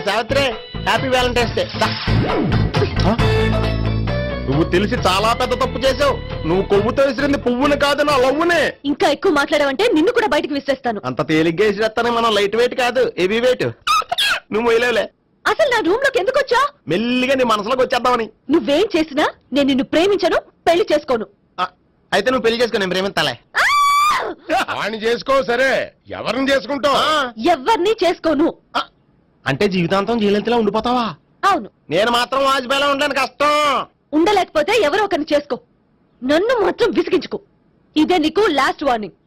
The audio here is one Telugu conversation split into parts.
Savitri happy Valentine's day. నువ్వు తెలిసి చాలా పెద్ద తప్పు చేసావు. నువ్వు కొవ్వుతో విసిరింది పువ్వుని కాదు, నా లవ్వునే. ఇంకా ఎక్కువ మాట్లాడావంటే నిన్ను కూడా బయటకు విసిరేస్తాను. అంత తేలిగ్గా విసిరేస్తానే, మనం లైట్ వెయిట్ కాదు, హెవీ వెయిట్. నువ్వు మొయ్యలేవులే. అసలు నా రూమ్ లోకి ఎందుకు వచ్చా? మెల్లిగా నీ మనసులోకి వచ్చేద్దామని. నువ్వేం చేసినా నేను నిన్ను ప్రేమించను, పెళ్లి చేసుకోను. అయితే నువ్వు పెళ్లి చేసుకో, నేను ప్రేమిస్తాలే. వాణ్ణి చేసుకో. సరే, ఎవరిని చేసుకుంటావు? ఎవరిని చేసుకోను. అంటే జీవితాంతం జైలెంతలా ఉండిపోతావా? అవును. నేను మాత్రం వాజ్పేయిలా ఉండడానికి కష్టం. ఉండలేకపోతే ఎవరో ఒకరిని చేసుకో, నన్ను మాత్రం విసిగించుకో. ఇదే నీకు లాస్ట్ వార్నింగ్.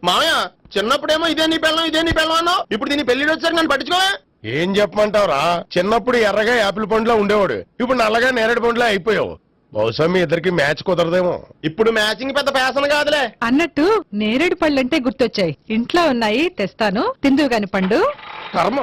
మామయ్య, చిన్నప్పుడేమో ఇదే నీ పెళ్ళం అన్నావు, ఇప్పుడు దీని పెళ్లి వచ్చారు నన్ను పట్టించుకోవా? ఏం చెప్పమంటావురా? చిన్నప్పుడు ఎర్రగా యాపిల్ పండులో ఉండేవాడు, ఇప్పుడు నల్లగా నేరేడు పండులో అయిపోయావు. బహుశా మీ ఇద్దరికి మ్యాచ్ కుదరదేమో. ఇప్పుడు మ్యాచింగ్ పెద్ద ఫ్యాషన్ కాదులే. అన్నట్టు నేరేడు పళ్ళంటే గుర్తొచ్చాయి. ఇంట్లో ఉన్నాయి, తెస్తాను, తిందువు గాని పండు. కర్మ.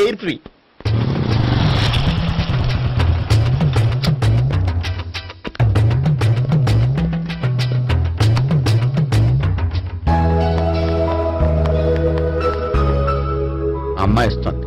Air free. అమ్మాయి ఇస్తుంది.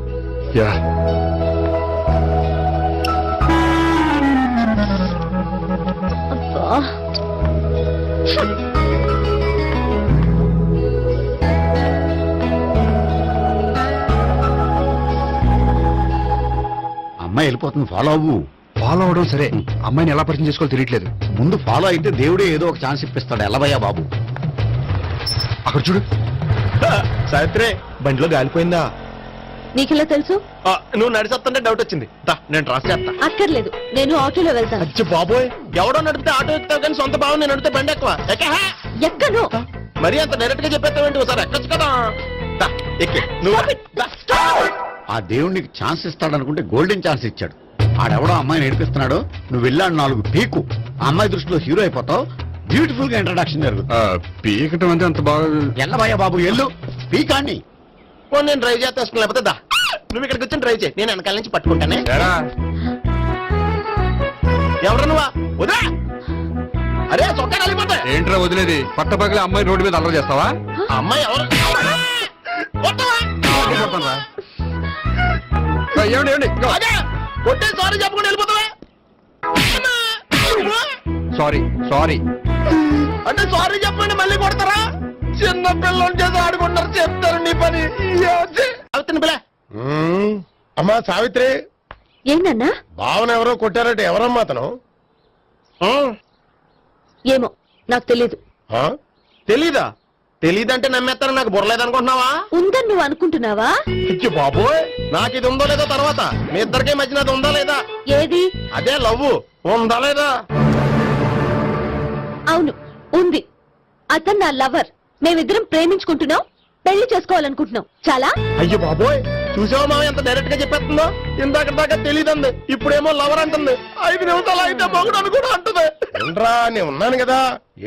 అమ్మాయి వెళ్ళిపోతుంది, ఫాలో అవ్వు. ఫాలో అవడం సరే, అమ్మాయిని ఎలా పరిచయం చేసుకోవాలో తెలియట్లేదు. ముందు ఫాలో అయితే దేవుడే ఏదో ఒక ఛాన్స్ ఇప్పిస్తాడు. ఎల్లవయ్యా బాబు. అక్కడ చూడు. సావిత్రి, బండిలో గాలిపోయిందా? నీకెలా తెలుసు? నువ్వు నడిచేస్తుంటే డౌట్ వచ్చింది. నేను ట్రాస్ చేస్తా. అక్కర్లేదు, నేను ఆటోలో వెళ్తాను. అచ్చి బాబోయ్, ఎవడో నడిపితే ఆటో ఎక్కుతావు కానీ సొంత భావం నేను నడిపితే బండి ఎక్కువ. ఎక్కను. మరి అంత డైరెక్ట్ గా చెప్పేస్తావేంటి? ఒకసారి ఎక్కొచ్చు కదా. ఎక్కే నువ్వు. ఆ దేవుడికి ఛాన్స్ ఇస్తాడనుకుంటే గోల్డెన్ ఛాన్స్ ఇచ్చాడు. ఆడెవడో అమ్మాయిని ఏడిపిస్తున్నాడు, నువ్వు వెళ్ళాడు 4 పీకు. ఆ అమ్మాయి దృష్టిలో హీరో అయిపోతావు. బ్యూటిఫుల్ గా ఇంట్రడక్షన్ జరుగుతుంది. పీకటం అంటే అంత బాగా. ఎల్లవయ్యా బాబు, ఎల్లు పీకాన్ని. నేను డ్రైవ్ చేస్తాను, లేకపోతే దా నువ్వు ఇక్కడికి వచ్చి డ్రైవ్ చేయి, నేను వెనకాల నుంచి పట్టుకుంటానే. ఎవరు నువ్వా? వదిలే. అరే చొక్కా కలిపోతే ఏంట్రా వదిలేది? పట్టపగలే అమ్మాయి రోడ్డు మీద అల్లరి చేస్తావా? అమ్మాయి ఎవరు? అదే కొట్టే సారీ చెప్పుకుని వెళ్ళిపోతావా? సారీ సారీ అంటే సారీ చెప్పండి మళ్ళీ కొడతారా? చిన్న పిల్లలు చేసి ఆడుకుంటారు, చెప్తారు నీ పని. అవుతుంది పిల్ల. అమ్మా సావిత్రి, ఏంటన్నా? భావన ఎవరో కొట్టారట. ఎవరమ్మా అతను? ఏమో నాకు తెలీదు. తెలీదా? తెలీదంటే నమ్మేస్తాను, నాకు బుర్రలేదనుకుంటున్నావా? ఉందని నువ్వు అనుకుంటున్నావా? ఇచ్చి బాబోయ్, నాకు ఇది ఉందో లేదో తర్వాత. మీ ఇద్దరికే మధ్యన అది ఉందా లేదా? ఏది? అదే లవ్ ఉందా లేదా? అవును, ఉంది. అతను నా లవర్. మేమిద్దరం ప్రేమించుకుంటున్నాం, పెళ్లి చేసుకోవాలనుకుంటున్నాం. చాలా. అయ్యో బాబోయ్, చూసావా మామ ఎంత డైరెక్ట్ గా చెప్పేస్తుందో? ఇందాక దాకా తెలీదండి, ఇప్పుడేమో లవర్ అంటుంది. 5 నిమిషాలు అయితే మొగుడు అని కూడా అంటుంది. ఏంట్రా, నేను ఉన్నాను కదా.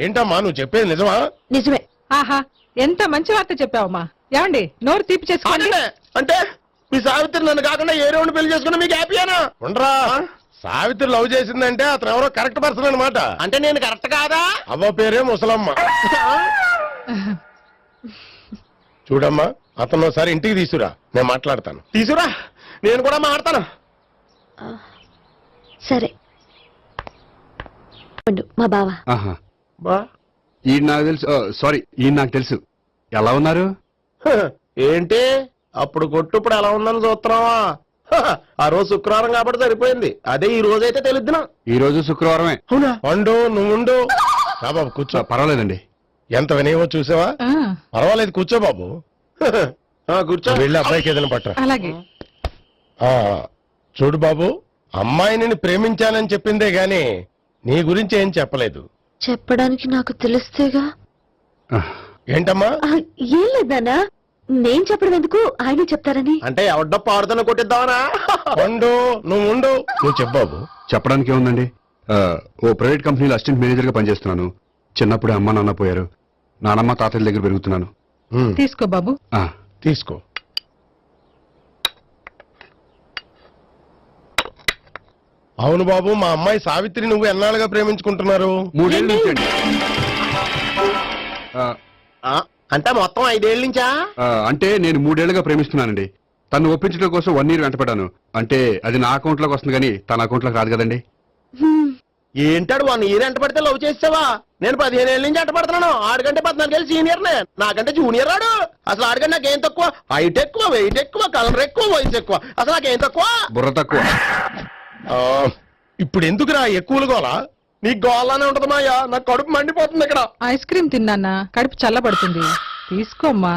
ఏంటమ్మా నువ్వు చెప్పేది నిజమా? నిజమే. ఆహా, ఎంత మంచి వార్త చెప్పావమ్మా. ఏమండి, నోరు తీపి చేసుకోండి. అంటే మీ సావిత్రి నన్ను కాకుండా ఏ రౌండ్ పెళ్లి చేసుకున్నా మీకు హ్యాపీయేనా? ఉండరా, సావిత్రి లవ్ చేసిందంటే అతను ఎవరో కరెక్ట్ పర్సన్ అనమాట. అంటే నేను కరెక్ట్ కాదా? అవ్వ పేరే ముసలమ్మ. చూడమ్మా, అతను ఒకసారి ఇంటికి తీసుకురా, నేను మాట్లాడతాను. తీసురా, నేను కూడా మాట్లాడతాను. సరే. మా బావ. ఈ నాకు తెలుసు. సారీ, ఈ నాకు తెలుసు. ఎలా ఉన్నారు? ఏంటి అప్పుడు కొట్టు ఇప్పుడు ఎలా ఉందని చూస్తున్నావా? ఆ రోజు శుక్రవారం కాబట్టి సరిపోయింది. అదే ఈ రోజు అయితే తెలుద్దునా. ఈ రోజు శుక్రవారమే. అవునా? వండు, నువ్వు ఉండు. బాబు కూర్చో. పర్వాలేదండి. ఎంత వినయమో చూసావా? పర్వాలేదు, కూర్చో బాబు. కూర్చో. వెళ్ళి అబ్బాయికి ఏదైనా పట్టరా. అలాగే. చూడు బాబు, అమ్మాయిని ప్రేమించానని చెప్పిందే గాని నీ గురించి ఏం చెప్పలేదు. చెప్పడానికి నాకు తెలిస్తేగా. ఏంటమ్మా? ఏం లేదన్నా, నేను చెప్పడం ఎందుకు, ఆయన చెప్తారని. అంటే ఎవడ్డో పాడుతున్న కొట్టిద్దామనా? వండు, నువ్వు ఉండు. నువ్వు చెప్పు బాబు. చెప్పడానికి ఏముందండి, ఓ ప్రైవేట్ కంపెనీలో అసిస్టెంట్ మేనేజర్ గా పనిచేస్తున్నాను. చిన్నప్పుడే అమ్మ నాన్న పోయారు. నానమ్మ తాతయ్య దగ్గర పెరుగుతున్నాను. తీసుకో బాబు. ఆ, తీసుకో. అవును బాబు, మా అమ్మాయి సావిత్రి నువ్వు ఎన్నాళ్ళుగా ప్రేమించుకుంటున్నారు? 3 ఏళ్ళ నుంచి అండి. ఆ, అంటే మొత్తం 5 ఏళ్ళ నుంచా? అంటే నేను 3 ఏళ్లుగా ప్రేమిస్తున్నానండి. తను ఒప్పించడం కోసం 1 year వెంటపడ్డాను. అంటే అది నా అకౌంట్ లోకి వస్తుంది కానీ తన అకౌంట్ లోకి రాదు కదండి. ఏంటాడు 1 year ఎంట పడితే లవ్ చేసావా? నేను 15 ఏళ్ళ నుంచి ఎంట పడుతున్నాను. ఆడికంటే 14 ఏళ్ళు సీనియర్ నే, నాకంటే జూనియర్ రాడు. అసలు ఆడికంటే నాకేం తక్కువ? హైట్ ఎక్కువ, వెయిట్ ఎక్కువ, కలర్ ఎక్కువ, వయసు ఎక్కువ. అసలు నాకేం తక్కువ? బుర్ర తక్కువ. ఇప్పుడు ఎందుకురా ఎక్కువలు గోలా? నీకు గోళ్ళనే ఉంటది మాయా, నాకు కడుపు మండిపోతుంది ఇక్కడ. ఐస్ క్రీమ్ తిన్నానా, కడుపు చల్లబడుతుంది. తీసుకోమ్మా.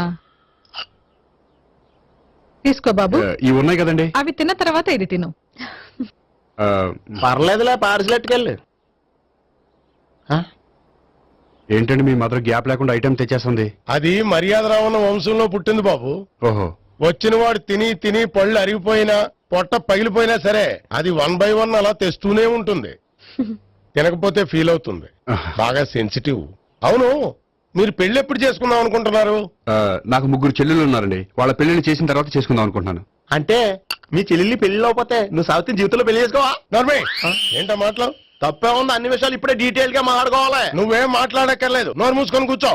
తీసుకో బాబు. ఇవి ఉన్నాయి కదండి. అవి తిన్న తర్వాత ఇది తిను. ఆ, పర్లేదులే, పార్సిల్ ఎట్టుకెళ్ళి. ఏంటండి మీ మదర్ గ్యాప్ లేకుండా ఐటెం తెచ్చేస్తుంది? అది మర్యాద రావణ వంశంలో పుట్టింది బాబు. ఓహో. వచ్చిన వాడు తిని తిని పళ్ళు అరిగిపోయినా పొట్ట పగిలిపోయినా సరే అది 1 by 1 అలా తెస్తూనే ఉంటుంది. తినకపోతే ఫీల్ అవుతుంది. బాగా సెన్సిటివ్. అవును, మీరు పెళ్లి ఎప్పుడు చేసుకుందాం అనుకుంటున్నారు? నాకు 3 చెల్లెలు ఉన్నారండి. వాళ్ళ పెళ్లిని చేసిన తర్వాత చేసుకుందాం అనుకుంటున్నాను. అంటే మీ చెల్లెల్ని పెళ్లి లేకపోతే నువ్వు సావిత్రి జీవితంలో పెళ్లి చేసుకోవా? నర్మే, ఏంటో మాటలు? తప్పే ఉంది, అన్ని విషయాలు ఇప్పుడే డీటెయిల్ గా మాట్లాడుకోవాలి. నువ్వేం మాట్లాడక్కర్లేదు, నోరు మూసుకొని కూర్చో.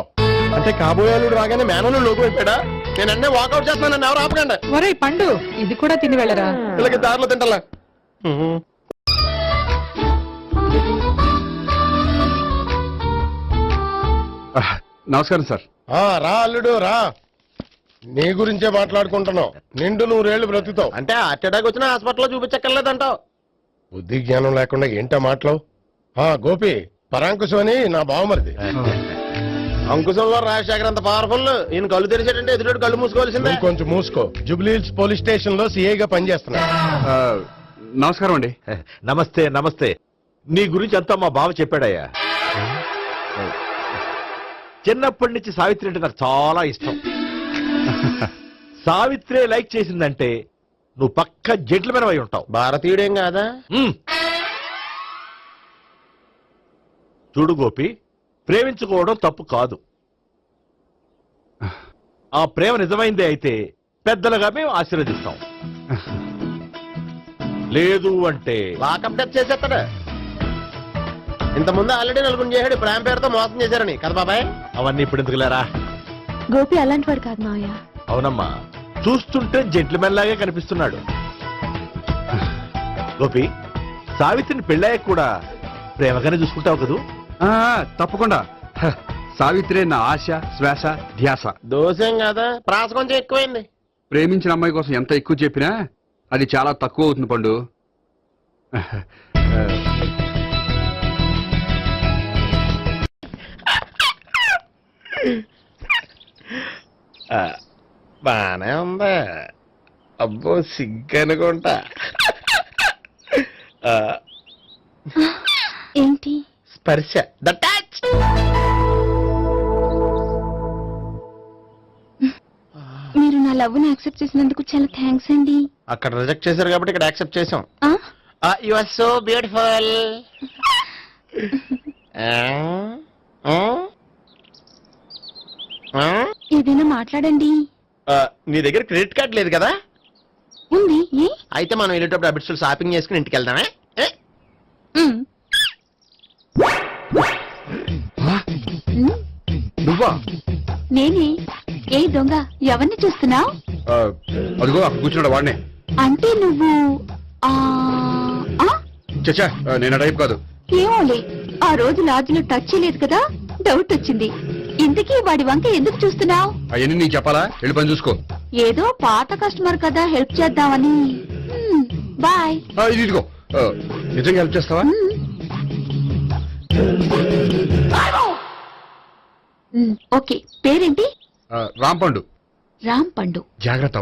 అంటే కాబోయేలుడు రాగానే మేనలు లోకు అయిపోయాడా? నేను అన్నీ వాకౌట్ చేస్తున్నాను, నన్ను ఎవరు ఆపకండి. ఒరే పండు, ఇది కూడా తిని వెళ్ళరా. వీళ్ళకి దారిలో తింటలే. నమస్కారం సార్. రా అల్లుడు రా. నీ గురించే మాట్లాడుకుంటున్నావు. నిండు 100 ఏళ్ళు బ్రతుకుతావు. అంటే హార్ట్ అటాక్ వచ్చిన హాస్పిటల్లో చూపించక్కర్లేదంటావు. బుద్ధి జ్ఞానం లేకుండా ఏంటో మాటలు? గోపి, పరాంకుశం అని నా బావమరిది. అంకుశంలో రాజశేఖర్ అంత పవర్ఫుల్. ఈయన కళ్ళు తెరిచాడంటే ఎదురు కళ్ళు మూసుకోవాల్సిందే. నువ్వు కొంచెం మూసుకో. జూబ్లీహిల్స్ పోలీస్ స్టేషన్ లో సిఐగా పనిచేస్తున్నా. నమస్కారం అండి. నమస్తే నమస్తే. నీ గురించి అంతా మా బావ చెప్పాడయ్యా. చిన్నప్పటి నుంచి సావిత్రి అంటే నాకు చాలా ఇష్టం. సావిత్రి లైక్ చేసిందంటే నువ్వు పక్క జెంట్లమెన్ అయి ఉంటావు. భారతీయుడేం కాదా? చూడు గోపి, ప్రేమించుకోవడం తప్పు కాదు. ఆ ప్రేమ నిజమైందే అయితే పెద్దలుగా మేము ఆశీర్వదిస్తాం. లేదు అంటే లాకప్ డెత్ చేసేస్తాడు. ఇంతకుముందు ఆల్రెడీ నలుగురు చేశాడు ప్రేమ పేరుతో మోసం చేశారని కదా బాబాయ్. అవన్నీ ఇప్పుడు ఎందుకులేరా. గోపి అలాంటి వాడు కాదు మావయ్య. అవునమ్మా, చూస్తుంటే జెంట్లమెన్ లాగే కనిపిస్తున్నాడు. గోపి, సావిత్రిని పెళ్ళాక కూడా ప్రేమగానే చూసుకుంటావు కదూ? తప్పకుండా. సావిత్రే నా ఆశ, శ్వాస, ధ్యాస. దోషం కదా, ప్రాస కొంచెం ఎక్కువైంది. ప్రేమించిన అమ్మాయి కోసం ఎంత ఎక్కువ చెప్పినా అది చాలా తక్కువ అవుతుంది పండు. బానే ఉందా? అబ్బో సిగ్గనుకుంటా. ఏంటి? స్పర్శ, ద టచ్. మీరు నా లవ్ ని యాక్సెప్ట్ చేసినందుకు చాలా థ్యాంక్స్ అండి. అక్కడ రిజెక్ట్ చేశారు కాబట్టి ఇక్కడ యాక్సెప్ట్ చేసాం. ఆ? You are so beautiful. ఏదైనా మాట్లాడండి. నీ దగ్గర క్రెడిట్ కార్డ్ లేదు కదా? ఉంది. ఏ? అయితే మనం వెళ్ళేటప్పుడు అబిట్స్ షాపింగ్ చేసుకుని ఇంటికి వెళ్దామే. ఉమ్. నువ్వా? నేనే. ఏ దొంగ, ఎవరిని చూస్తున్నావు? అదిగో అక్కడ కూర్చున్నాడు వాడినే. అంటే నువ్వు ఆ ఆ? చచ్చా, నేను ఆ టైప్ కాదు. ఏమోలే, ఆ రోజు లాడ్జిలో టచ్ చేయలేదు కదా, డౌట్ వచ్చింది. ఇంతకీ వాడి వంక ఎందుకు చూస్తున్నావు? అవన్నీ నీకు చెప్పాలా? వెళ్ళి పని చూసుకో. ఏదో పాత కస్టమర్ కదా, హెల్ప్ చేద్దామని. బాయ్. ఇదిగో, నిజంగా హెల్ప్ చేస్తావా? ఓకే, పేరేంటి? రాంపండు. రామ్ పండు. జాగ్రత్త.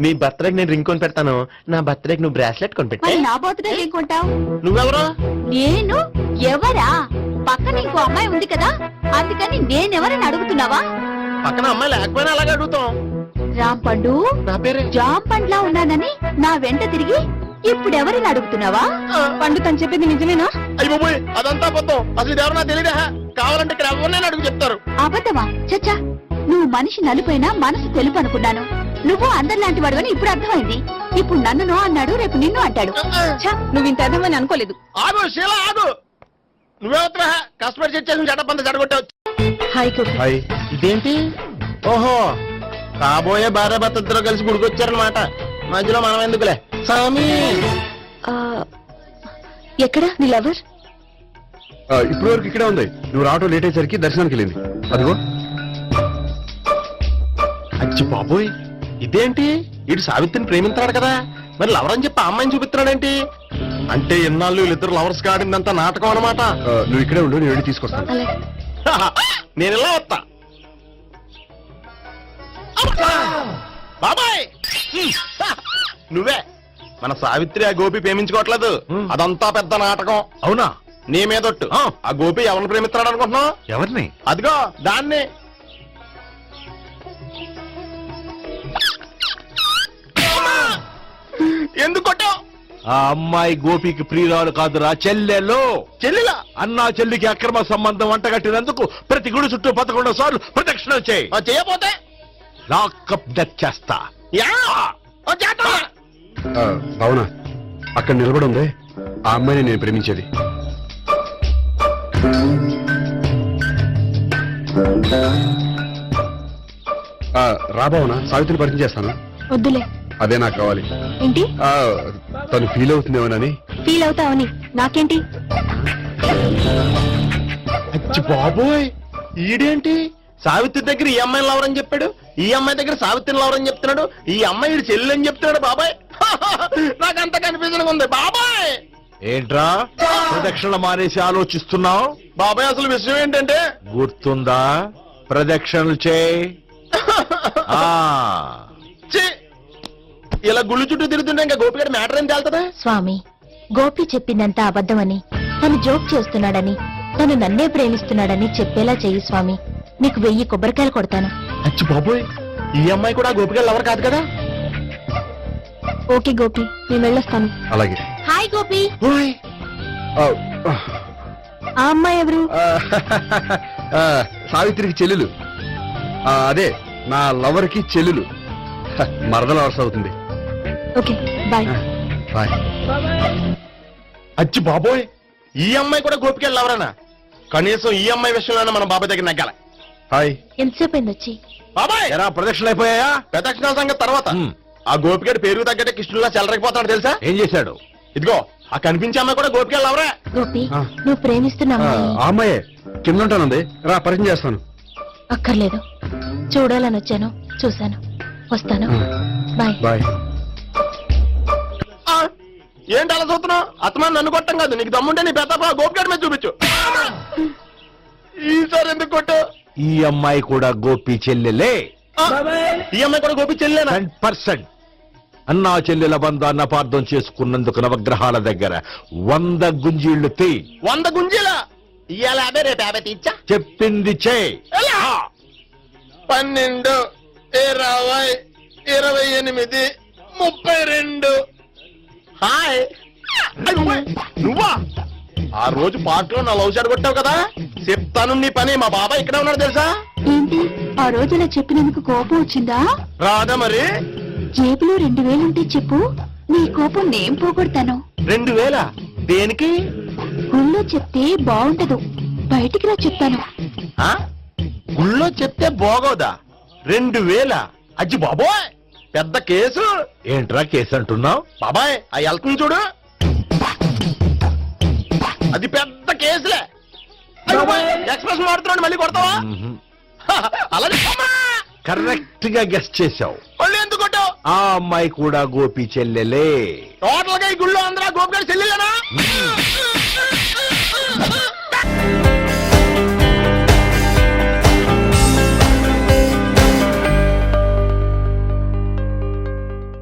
నీ బర్త్డేకి నేను రింగ్ కొని పెడతాను, నా బర్త్డేకి నువ్వు బ్రాస్లెట్ కొని పెట్టే. మరి నా బర్త్డే ఏం కొంటావు? నువ్వెవరు? నేను ఎవరా? పక్కన ఇంకో అమ్మాయి ఉంది కదా, అందుకని నేనెవరని అడుగుతున్నావా? పక్కన అమ్మాయి లేకపోయినా అలాగే అడుగుతాం. రామ్ పండు, నా పేరే జామ్ పండ్లా ఉన్నానని నా వెంట తిరిగి ఇప్పుడెవరని అడుగుతున్నావా? పండు తను చెప్పింది నిజమేనా? అయ్యి బాబోయ్ అదంతా అబద్ధం. అసలు ఇది ఎవరు నాకు తెలియదా? కావాలంటే ఇక్కడ ఎవరినైనా అడుగు చెప్తారు. అబద్ధమా? చచ్చా, నువ్వు మనిషి నలుపైనా మనసు తెలుపు అనుకున్నాను. నువ్వు అందరిలాంటి వాడు అని ఇప్పుడు అర్థమైంది. ఇప్పుడు నన్ను నో అన్నాడు, రేపు నిన్ను అంటాడు. నువ్వు ఇంత అర్థమని అనుకోలేదు. ఆగు శీల ఆగు. నువ్వేవత్రా కస్టమర్ సెట్ చేసి చెడ్డ జడగొట్టావు. హాయ్ గోపి. హాయ్. ఇదేంటి? ఓహో కాబోయే భార్య భర్త ఇద్దరు కలిసి గుడికొచ్చారనమాట. మధ్యలో మనం ఎందుకులే స్వామి. ఆ, ఎక్కడ నీ లవర్? ఇప్పటి వరకు ఇక్కడే ఉంది. నువ్వు రావటం లేట్ అయ్యేసరికి దర్శనానికి వెళ్ళింది. అదిగో. అచ్చి బాబోయ్ ఇదేంటి? ఇటు సావిత్రిని ప్రేమించాడు కదా, మరి లవర్ అని చెప్పి ఆ అమ్మాయిని చూపిస్తున్నాడేంటి? అంటే ఇన్నాళ్ళు వీళ్ళిద్దరు లవర్స్ కాడిందంతా నాటకం అనమాట. నువ్వు ఇక్కడే ఉండు, నేను వెళ్ళి తీసుకొస్తాను. అలాగే. నేను ఇలా వస్తా. బాబాయ్ నువ్వే మన సావిత్రి ఆ గోపి ప్రేమించుకోవట్లేదు. అదంతా పెద్ద నాటకం. అవునా? నీ మీదొట్టు. ఆ గోపి ఎవరిని ప్రేమిస్తున్నాడు అనుకుంటున్నావు? ఎవరిని? అదిగో దాన్ని. ఎందుకు కొట్టావు? ఆ అమ్మాయి గోపికి ప్రియురాలు కాదురా, చెల్లెలో. చెల్లిలా? అన్నా చెల్లికి అక్రమ సంబంధం వంటగట్టినందుకు ప్రతి గుడి చుట్టూ 11 సార్లు ప్రదక్షిణలు చేయి. చేయపోతే లాకప్ డెత్ చేస్తా. యా! ఓ చేద్దాం. అవునా? అక్కడ నిలబడి ఉంది ఆ అమ్మాయిని నేను ప్రేమించేది. రాబావునా? సావిత్రిని పరిచయం చేస్తాను. వద్దులే. అదే నాకు కావాలి. ఏంటి? తను ఫీల్ అవుతుందేమోనని. ఫీల్ అవుతావని నాకేంటి? అచ్చి బాబోయ్ ఈడేంటి సావిత్రి దగ్గర ఈ అమ్మాయిని లవర్ అని చెప్పాడు, ఈ అమ్మాయి దగ్గర సావిత్రిని లవర్ అని చెప్తున్నాడు, ఈ అమ్మాయి ఈడు చెల్లి అని చెప్తున్నాడు. బాబాయ్ నాకంత కనిపించడం ఉంది. బాబాయ్ ఏంట్రా ప్రదక్షిణ మానేసి ఆలోచిస్తున్నావు? బాబాయ్ అసలు విషయం ఏంటంటే గుర్తుందా? ప్రదక్షిణలు చేయి. ఆ, ఛీ! ఇలా గుళ్ళు చుట్టూ తిరుగుతుంటే ఇంకా గోపిగడ మ్యాటర్ ఏం తేలుతుందా? స్వామి, గోపి చెప్పిందంతా అబద్ధమని, తను జోక్ చేస్తున్నాడని, తను నన్నే ప్రేమిస్తున్నాడని చెప్పేలా చెయ్యి స్వామి. నీకు 1000 కొబ్బరికాయలు కొడతాను. అచ్చి బాబోయ్ ఈ అమ్మాయి కూడా గోపిగడ లవర్ కాదు కదా? ఓకే గోపి, నేను వెళ్ళొస్తాను. అలాగే. హాయ్ గోపి. ఓయ్ ఆ అమ్మాయి ఎవరు? సావిత్రికి చెల్లెలు. అదే నా లవర్ కి చెల్లెలు. మరద లవర్స్ అవుతుంది. Okay bye. బాయ్. అచ్చి బాబోయ్ ఈ అమ్మాయి కూడా గోపిగడ లవరేనా? కనీసం ఈ అమ్మాయి విషయంలోనే మన బాబాయ్ దగ్గర నగ్గాల. హాయ్. ఎంతసేపు అయింది వచ్చి? బాబాయ్ ఎరా ప్రదక్షిణలు అయిపోయాయా? ప్రదక్షిణాల సంగతి తర్వాత. ఆ గోపిగడ పేరు తగ్గట్టే కృష్ణులా చెలరైపోతాడు తెలుసా? ఏం చేశాడు? ఇదిగో ఆ కనిపించే అమ్మాయి కూడా గోపిగడ లవరే. గోపి, నువ్వు ప్రేమిస్తున్న అమ్మాయి ఆ అమ్మాయే కింద ఉంటానంది. రా పరిచయం చేస్తాను. అక్కర్లేదు. చూడాలని వచ్చాను, చూశాను, వస్తాను. బాయ్. బాయ్. ఏంటి అలా చూస్తున్నావు? అత్తమాని నన్ను కొట్టం కాదు, నీకు దమ్ముంటే నీ పెద్ద గోపిగడ మీద చూపించు. ఈసారి ఎందుకు కొట్టు? ఈ అమ్మాయి కూడా గోపి చెల్లెలే. ఈ అమ్మాయి కూడా గోపి చెల్లేనా? 100%. అన్నా చెల్లెల బంధాన్ని అపార్థం చేసుకున్నందుకు నవగ్రహాల దగ్గర 100 గుంజీళ్లు తీ. 100 గుంజీలా? ఇవాళ 50 రేపు 50 తీచ్చా. చెప్పింది చే. 12, 20, 28, 32. హాయ్. నువ్వా? ఆ రోజు పార్క్ లో నా లవ్ షాట్ కొట్టావు కదా, చెప్తాను నీ పని. మా బాబాయ్ ఇక్కడే ఉన్నాడు తెలుసా? ఏంటి ఆ రోజు అలా చెప్పినందుకు కోపం వచ్చిందా? రాదా మరి? జేబులో 2000 ఉంటే చెప్పు, నీ కోపం నేను పోగొడతాను. 2000 దేనికి? గుళ్ళో చెప్తే బాగుంటదు, బయటికి రా చెప్తాను. ఆ? గుళ్ళో చెప్తే బాగోదా? 2000? అజ్జి బాబోయ్ పెద్ద కేసు. ఏంట్రా కేసు అంటున్నావు? బాబాయ్ ఆ వెళ్తుంది చూడు, అది పెద్ద కేసులే. ఎక్స్ప్రెస్ మాడుతున్నాడు, మళ్ళీ కొడతావా? అలాగే కరెక్ట్ గా గెస్ట్ చేశావు. మళ్ళీ ఎందుకు కొట్టావు? ఆ అమ్మాయి కూడా గోపి చెల్లెలే. టోటల్ గా ఈ గుళ్ళో అందరూ గోపిగడ చెల్లెలేనా?